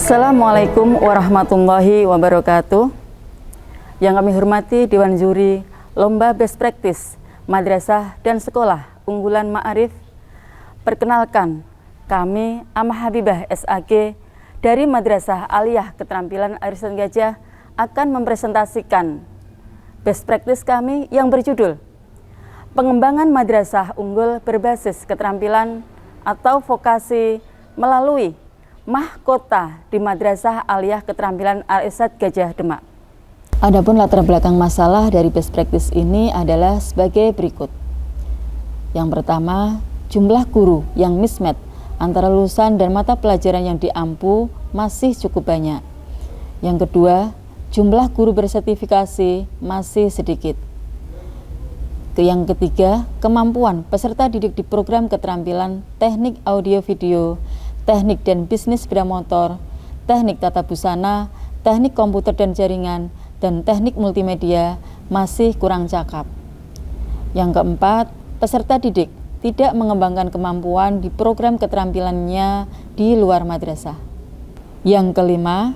Assalamualaikum warahmatullahi wabarakatuh. Yang kami hormati Dewan Juri Lomba Best Practice Madrasah dan Sekolah Unggulan Ma'arif. Perkenalkan, kami Amah Habibah SAG dari Madrasah Aliyah Keterampilan Arisan Gajah akan mempresentasikan best practice kami yang berjudul Pengembangan Madrasah Unggul Berbasis Keterampilan atau Vokasi melalui Mahkota di Madrasah Aliyah Keterampilan Arisan Gajah Demak. Adapun latar belakang masalah dari best practice ini adalah sebagai berikut. Yang pertama, jumlah guru yang mismatch antara lulusan dan mata pelajaran yang diampu masih cukup banyak. Yang kedua, jumlah guru bersertifikasi masih sedikit. Yang ketiga, kemampuan peserta didik di program keterampilan teknik audio video, teknik dan bisnis sepeda motor, teknik tata busana, teknik komputer dan jaringan, dan teknik multimedia masih kurang cakap. Yang keempat, peserta didik tidak mengembangkan kemampuan di program keterampilannya di luar madrasah. Yang kelima,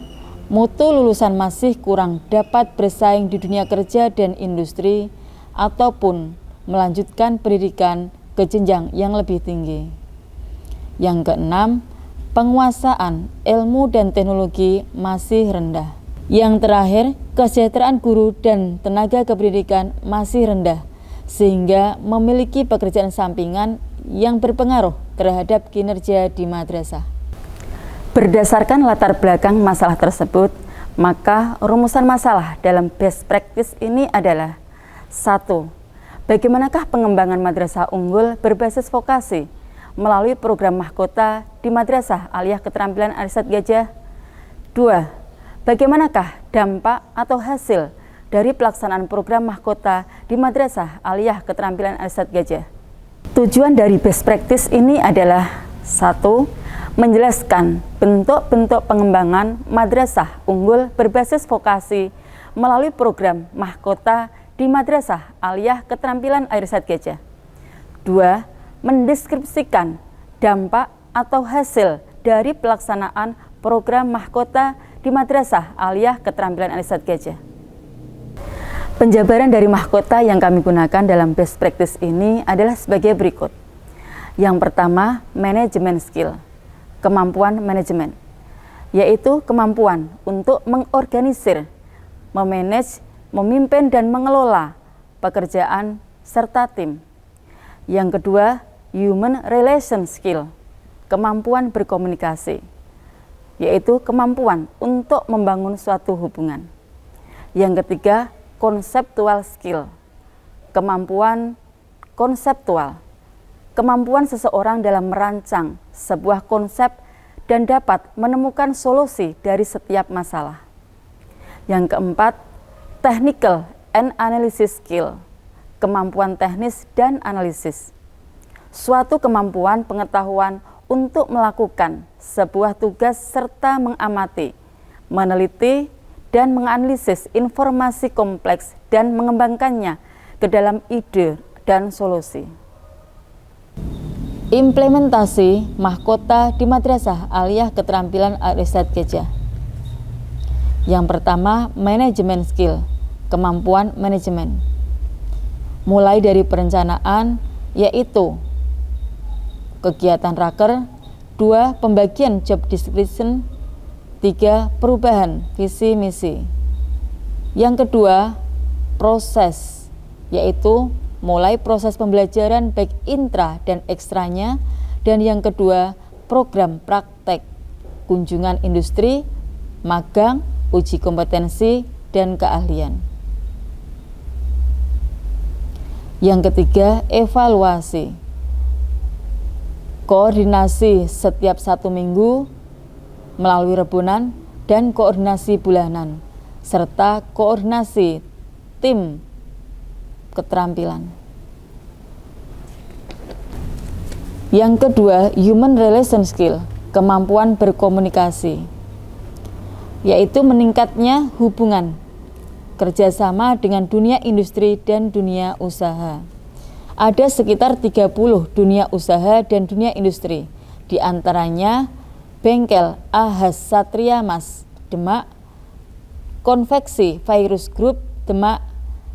mutu lulusan masih kurang dapat bersaing di dunia kerja dan industri ataupun melanjutkan pendidikan ke jenjang yang lebih tinggi. Yang keenam, penguasaan ilmu dan teknologi masih rendah. Yang terakhir, kesejahteraan guru dan tenaga kependidikan masih rendah, sehingga memiliki pekerjaan sampingan yang berpengaruh terhadap kinerja di madrasah. Berdasarkan latar belakang masalah tersebut, maka rumusan masalah dalam best practice ini adalah 1. Bagaimanakah pengembangan madrasah unggul berbasis vokasi melalui program mahkota di Madrasah Aliyah Keterampilan Arisan Gajah? 2. Bagaimanakah dampak atau hasil dari pelaksanaan program mahkota di Madrasah Aliyah Keterampilan Arisan Gajah? Tujuan dari best practice ini adalah 1. Menjelaskan bentuk-bentuk pengembangan madrasah unggul berbasis vokasi melalui program mahkota di Madrasah Aliyah Keterampilan Arisan Gajah. 2. Mendeskripsikan dampak atau hasil dari pelaksanaan program mahkota di Madrasah Aliyah Keterampilan Arisan Gajah. Penjabaran dari mahkota yang kami gunakan dalam best practice ini adalah sebagai berikut. Yang pertama, manajemen skill, kemampuan manajemen, yaitu kemampuan untuk mengorganisir, memanage, memimpin dan mengelola pekerjaan serta tim. Yang kedua, human relation skill, kemampuan berkomunikasi, yaitu kemampuan untuk membangun suatu hubungan. Yang ketiga, conceptual skill, kemampuan konseptual, kemampuan seseorang dalam merancang sebuah konsep dan dapat menemukan solusi dari setiap masalah. Yang keempat, technical and analysis skill, kemampuan teknis dan analisis, suatu kemampuan pengetahuan untuk melakukan sebuah tugas serta mengamati, meneliti, dan menganalisis informasi kompleks dan mengembangkannya ke dalam ide dan solusi. Implementasi mahkota di Madrasah Aliyah Keterampilan Arisan Gajah. Yang pertama, manajemen skill, kemampuan manajemen. Mulai dari perencanaan, yaitu kegiatan raker, 2. Pembagian job description, 3. Perubahan visi misi. Yang kedua, proses, yaitu mulai proses pembelajaran baik intra dan ekstranya, dan yang kedua, program praktek, kunjungan industri, magang, uji kompetensi, dan keahlian. Yang ketiga, evaluasi, koordinasi setiap 1 minggu melalui rebunan dan koordinasi bulanan, serta koordinasi tim keterampilan. Yang kedua, human relation skill, kemampuan berkomunikasi, yaitu meningkatnya hubungan kerjasama dengan dunia industri dan dunia usaha. Ada sekitar 30 dunia usaha dan dunia industri, di antaranya Bengkel Ahas Satria Mas Demak, Konveksi Virus Group Demak,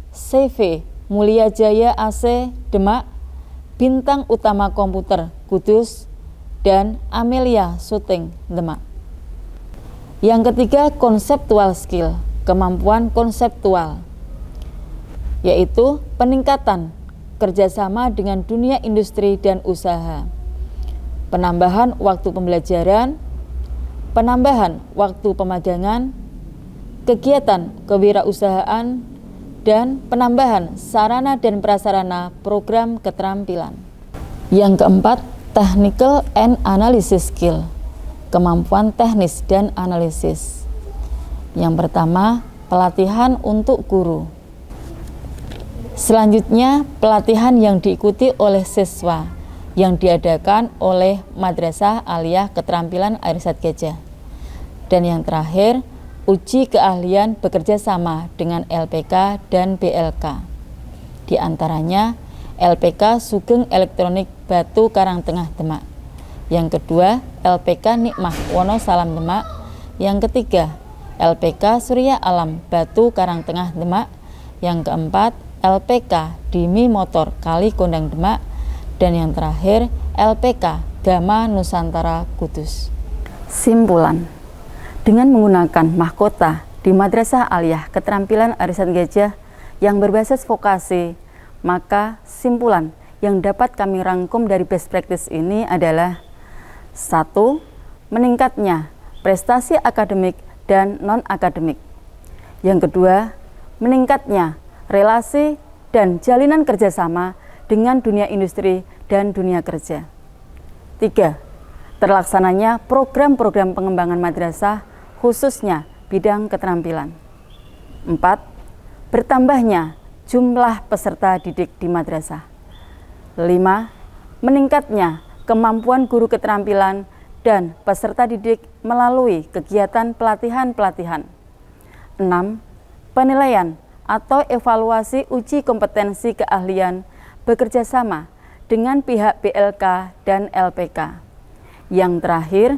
CV Mulia Jaya AC Demak, Bintang Utama Komputer Kudus, dan Amelia Shooting Demak. Yang ketiga, konseptual skill, kemampuan konseptual, yaitu peningkatan kerjasama dengan dunia industri dan usaha, penambahan waktu pembelajaran, penambahan waktu pemagangan, kegiatan kewirausahaan, dan penambahan sarana dan prasarana program keterampilan. Yang keempat, technical and analysis skill, kemampuan teknis dan analisis. Yang pertama, pelatihan untuk guru. Selanjutnya, pelatihan yang diikuti oleh siswa yang diadakan oleh Madrasah Aliyah Keterampilan Airsat Gajah. Dan yang terakhir, uji keahlian bekerja sama dengan LPK dan BLK. Di antaranya LPK Sugeng Elektronik Batu Karangtengah Demak. Yang kedua, LPK Nikmah Wonosalam Demak. Yang ketiga, LPK Surya Alam Batu Karangtengah Demak. Yang keempat, LPK Dimi Motor Kali Kondang Demak. Dan yang terakhir, LPK Gama Nusantara Kudus. Simpulan, dengan menggunakan mahkota di Madrasah Aliyah Keterampilan Airsat Gajah yang berbasis vokasi, maka simpulan yang dapat kami rangkum dari best practice ini adalah: 1. Meningkatnya prestasi akademik dan non-akademik. Yang kedua, meningkatnya relasi dan jalinan kerjasama dengan dunia industri dan dunia kerja. 3. Terlaksananya program-program pengembangan madrasah khususnya bidang keterampilan. 4. Bertambahnya jumlah peserta didik di madrasah. 5. Meningkatnya kemampuan guru keterampilan dan peserta didik melalui kegiatan pelatihan-pelatihan. 6. Penilaian atau evaluasi uji kompetensi keahlian bekerja sama dengan pihak BLK dan LPK. Yang terakhir,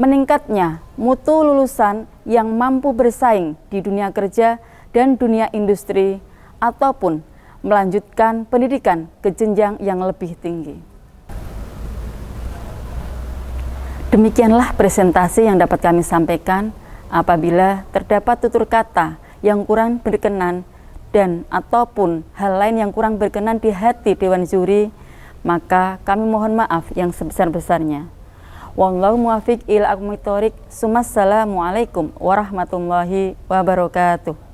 meningkatnya mutu lulusan yang mampu bersaing di dunia kerja dan dunia industri ataupun melanjutkan pendidikan ke jenjang yang lebih tinggi. Demikianlah presentasi yang dapat kami sampaikan. Apabila terdapat tutur kata yang kurang berkenan dan ataupun hal lain yang kurang berkenan di hati Dewan Juri, maka kami mohon maaf yang sebesar-besarnya. Wallahu muwaffiq ila aqwamit thoriq. Assalamualaikum warahmatullahi wabarakatuh.